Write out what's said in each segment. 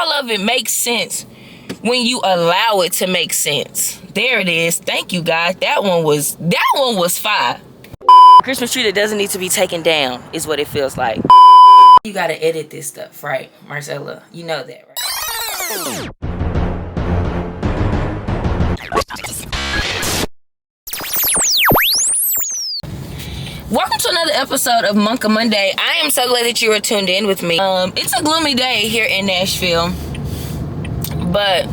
all of it makes sense when you allow it to make sense. There it is. Thank you, guys. That one was fire. Christmas tree that doesn't need to be taken down is what it feels like. You gotta edit this stuff, right, Marcella? You know that, right? Welcome to another episode of MONKA Monday. I am so glad that you are tuned in with me. It's a gloomy day here in Nashville, but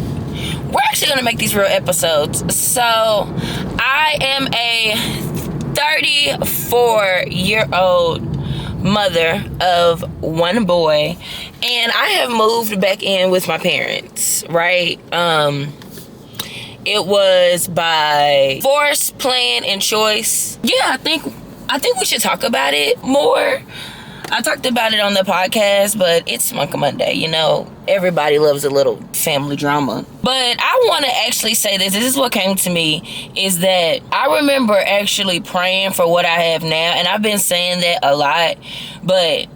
we're actually gonna make these real episodes. So I am a 34-year-old mother of one boy, and I have moved back in with my parents, right? It was by force, plan, and choice. Yeah, I think we should talk about it more. I talked about it on the podcast, but it's MONKA Monday, you know. Everybody loves a little family drama. But I want to actually say this. This is what came to me, is that I remember actually praying for what I have now, and I've been saying that a lot, but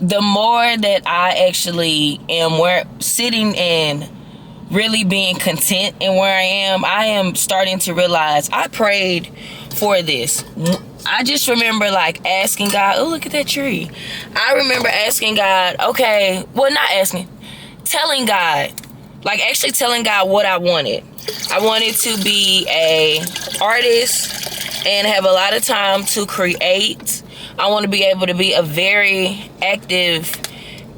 the more that I actually am sitting and really being content in where I am starting to realize I prayed for this. I just remember like asking God, oh, look at that tree. I remember asking God, telling God, like actually telling God what I wanted. I wanted to be a artist and have a lot of time to create. I want to be able to be a very active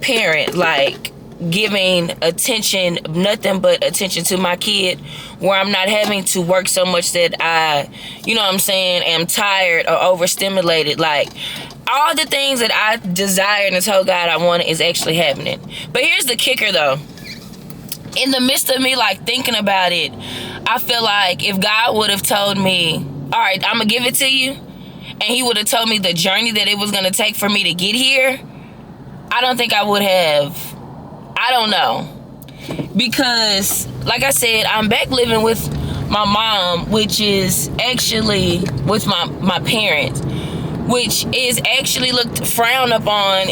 parent, like giving attention, nothing but attention to my kid, where I'm not having to work so much that I, you know what I'm saying, am tired or overstimulated. Like, all the things that I desired and told God I wanted is actually happening. But here's the kicker, though. In the midst of me, like, thinking about it, I feel like if God would have told me, all right, I'm going to give it to you, and he would have told me the journey that it was going to take for me to get here, I don't think I would have. I don't know. Because, like I said, I'm back living with my mom, which is actually with my parents, which is actually looked frowned upon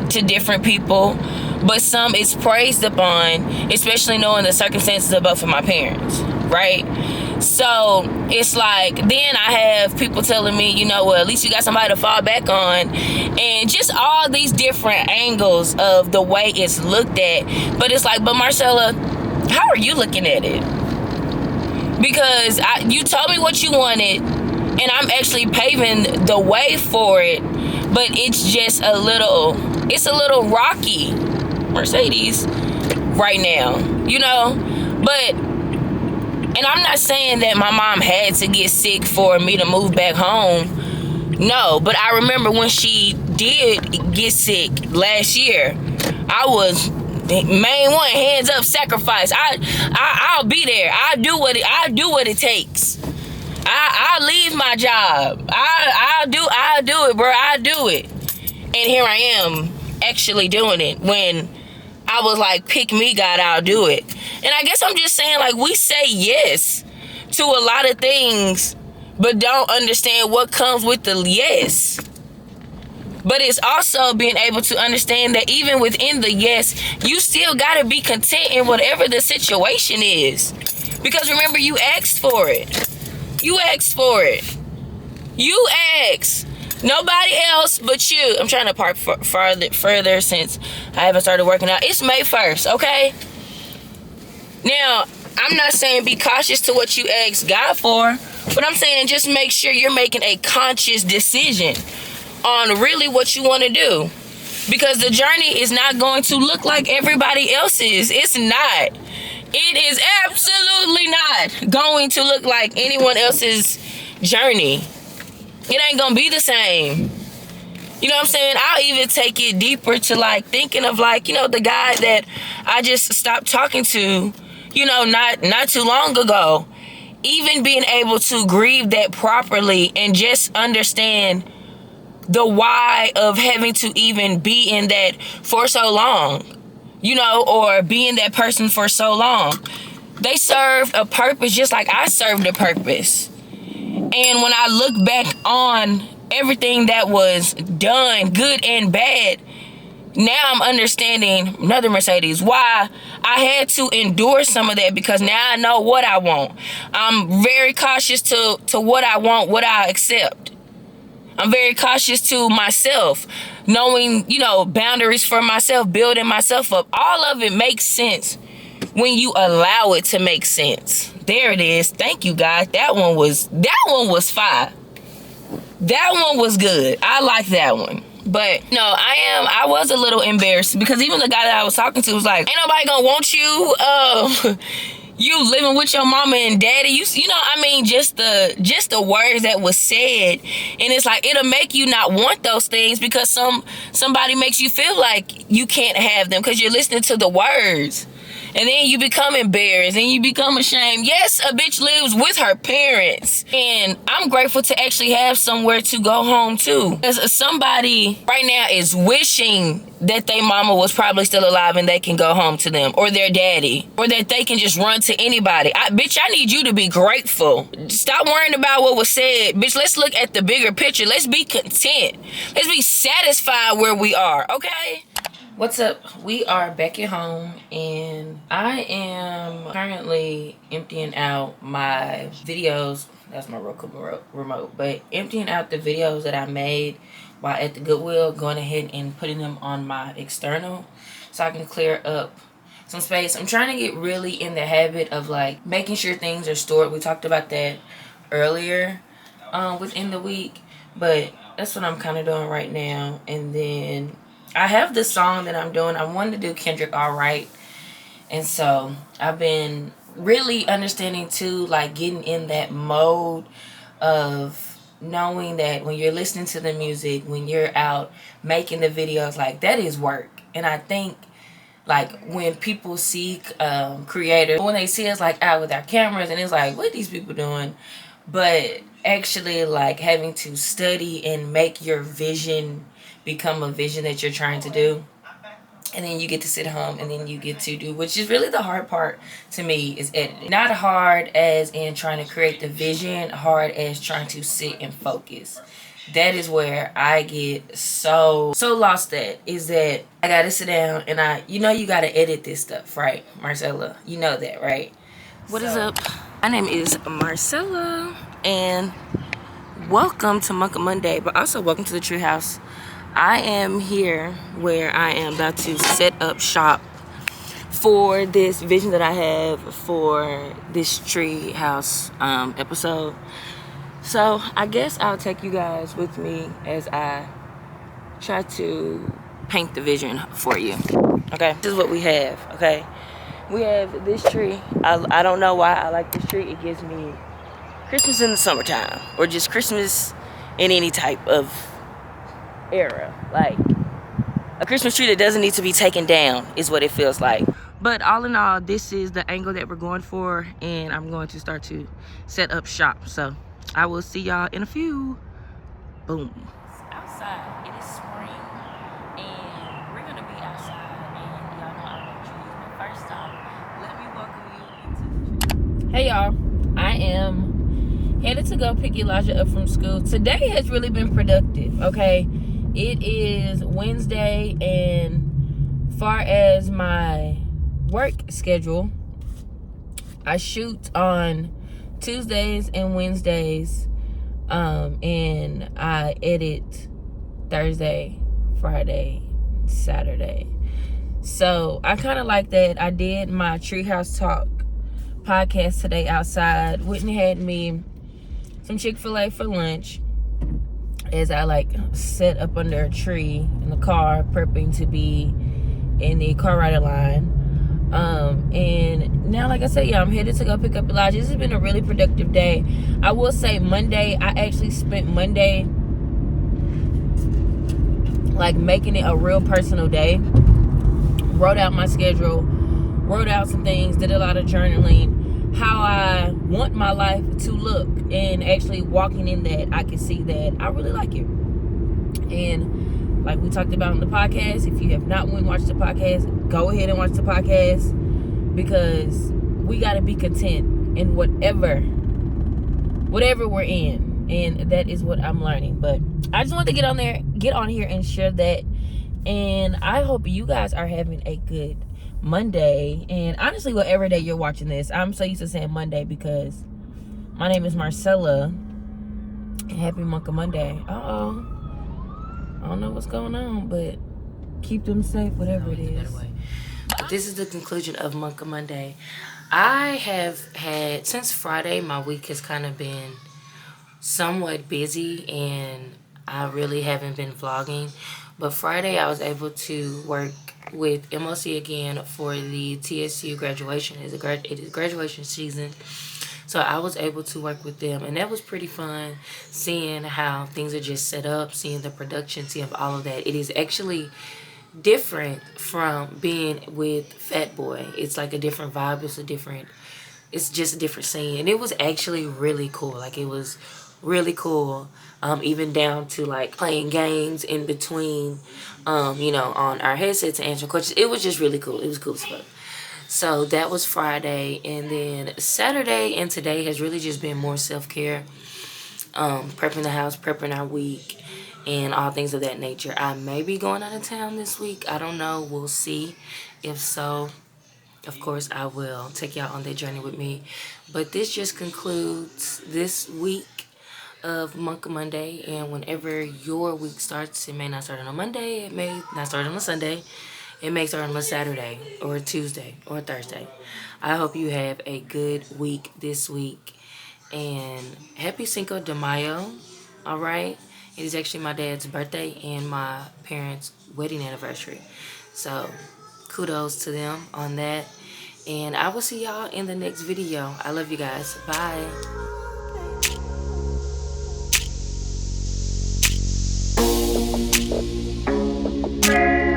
to different people, but some is praised upon, especially knowing the circumstances of both of my parents, right? So it's like, then I have people telling me, you know, well, at least you got somebody to fall back on, and just all these different angles of the way it's looked at. But it's like, but Marcella, how are you looking at it? Because you told me what you wanted, and I'm actually paving the way for it, but it's just a little rocky, Mercedes, right now, you know? And I'm not saying that my mom had to get sick for me to move back home. No, but I remember when she did get sick last year, I was main one, hands up, sacrifice. I'll be there. I'll do what it takes. I'll leave my job. I'll do it, bro. I'll do it. And here I am actually doing it when I was like, pick me, God, I'll do it. And I guess I'm just saying, like, we say yes to a lot of things, but don't understand what comes with the yes. But it's also being able to understand that even within the yes, you still got to be content in whatever the situation is. Because remember, you asked for it. You asked for it. You asked. Nobody else but you. I'm trying to park further since I haven't started working out. It's May 1st, okay? Now, I'm not saying be cautious to what you ask God for, but I'm saying just make sure you're making a conscious decision on really what you want to do. Because the journey is not going to look like everybody else's. It's not. It is absolutely not going to look like anyone else's journey. It ain't gonna be the same. You know what I'm saying? I'll even take it deeper to like thinking of like, you know, the guy that I just stopped talking to, you know, not too long ago. Even being able to grieve that properly and just understand the why of having to even be in that for so long, you know, or being that person for so long. They served a purpose just like I served a purpose. And when I look back on everything that was done, good and bad, now I'm understanding, another Mercedes, why I had to endure some of that, because now I know what I want. I'm very cautious to what I want, what I accept. I'm very cautious to myself, knowing, boundaries for myself, building myself up. All of it makes sense when you allow it to make sense. There it is. Thank you, guys. That one was fire. That one was good. I like that one. But no, I was a little embarrassed, because even the guy that I was talking to was like, ain't nobody gonna want you you living with your mama and daddy. Just the words that was said. And it's like, it'll make you not want those things, because somebody makes you feel like you can't have them because you're listening to the words. And then you become embarrassed and you become ashamed. Yes, a bitch lives with her parents. And I'm grateful to actually have somewhere to go home to. Because somebody right now is wishing that their mama was probably still alive and they can go home to them. Or their daddy. Or that they can just run to anybody. Bitch, I need you to be grateful. Stop worrying about what was said. Bitch, let's look at the bigger picture. Let's be content. Let's be satisfied where we are, okay? What's up? We are back at home, and I am currently emptying out my videos. That's my Roku remote, but emptying out the videos that I made while at the Goodwill, going ahead and putting them on my external so I can clear up some space. I'm trying to get really in the habit of like making sure things are stored. We talked about that earlier within the week, but that's what I'm kind of doing right now. And then I have this song that I'm doing. I wanted to do Kendrick All Right. And so I've been really understanding too, like getting in that mode of knowing that when you're listening to the music, when you're out making the videos, like that is work. And I think like when people see creators, when they see us like out with our cameras and it's like, what are these people doing? But actually like having to study and make your vision become a vision that you're trying to do, and then you get to sit home and then you get to do, which is really the hard part to me, is editing. Not hard as in trying to create the vision, hard as trying to sit and focus. That is where I get so lost at, is that I gotta sit down and you gotta edit this stuff, right, Marcella? You know that, right? What is up? My name is Marcella, and welcome to MONKA Monday, but also welcome to the treehouse. I am here where I am about to set up shop for this vision that I have for this tree house episode. So I guess I'll take you guys with me as I try to paint the vision for you. Okay, this is what we have. Okay, we have this tree. I don't know why I like this tree. It gives me Christmas in the summertime, or just Christmas in any type of era. Like a Christmas tree that doesn't need to be taken down is what it feels like. But all in all, this is the angle that we're going for, and I'm going to start to set up shop. So I will see y'all in a few. Boom. It's outside. It is spring, and we're gonna be outside, and y'all know I love trees. But first off, let me welcome you into the tree. Hey y'all, I am headed to go pick Elijah up from school. Today has really been productive, okay? It is Wednesday, and far as my work schedule, I shoot on Tuesdays and Wednesdays, and I edit Thursday, Friday, Saturday. So I kind of like that. I did my Treehouse Talk podcast today outside. Whitney had me some Chick-fil-A for lunch as I like set up under a tree in the car, prepping to be in the car rider line. And now, like I said, yeah, I'm headed to go pick up Elijah. This has been a really productive day. I will say Monday, I actually spent Monday like making it a real personal day. Wrote out my schedule, wrote out some things, did a lot of journaling, how I want my life to look, and actually walking in that, I can see that I really like it. And like we talked about on the podcast, if you have not watched the podcast, go ahead and watch the podcast, because we got to be content in whatever we're in, and that is what I'm learning. But I just want to get on here and share that. And I hope you guys are having a good Monday. And honestly, whatever day you're watching this, I'm so used to saying Monday because my name is Marcella. And happy MONKA Monday. Uh-oh. I don't know what's going on, but keep them safe, whatever it is. This is the conclusion of MONKA Monday. I have had, since Friday, my week has kind of been somewhat busy and I really haven't been vlogging. But Friday I was able to work with MOC again for the TSU graduation. It is graduation season. So I was able to work with them, and that was pretty fun, seeing how things are just set up, seeing the production, seeing all of that. It is actually different from being with Fat Boy. It's like a different vibe. It's just a different scene. And it was actually really cool. Like, it was really cool. Even down to like playing games in between, you know, on our headsets and answering questions. It was just really cool. It was cool as fuck. So that was Friday, and then Saturday and today has really just been more self-care, prepping the house, prepping our week, and all things of that nature. I may be going out of town this week. I don't know. We'll see. If so, of course, I will take y'all on that journey with me. But this just concludes this week of MONKA Monday, and whenever your week starts, it may not start on a Monday, it may not start on a Sunday, it may start on a Saturday or a Tuesday or a Thursday. I hope you have a good week this week, and happy Cinco de Mayo. All right, it is actually my dad's birthday and my parents' wedding anniversary, so kudos to them on that. And I will see y'all in the next video. I love you guys. Bye.